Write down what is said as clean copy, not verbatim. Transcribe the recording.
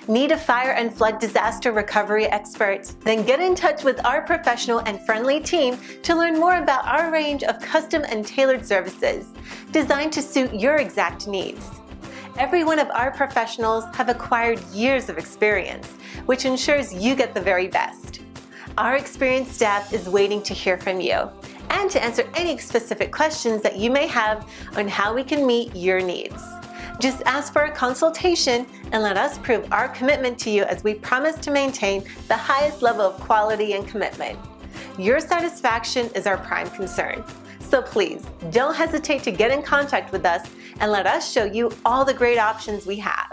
Need a fire and flood disaster recovery expert? Then get in touch with our professional and friendly team to learn more about our range of custom and tailored services designed to suit your exact needs. Every one of our professionals have acquired years of experience, which ensures you get the very best. Our experienced staff is waiting to hear from you and to answer any specific questions that you may have on how we can meet your needs. Just ask for a consultation and let us prove our commitment to you as we promise to maintain the highest level of quality and commitment. Your satisfaction is our prime concern. So please, don't hesitate to get in contact with us and let us show you all the great options we have.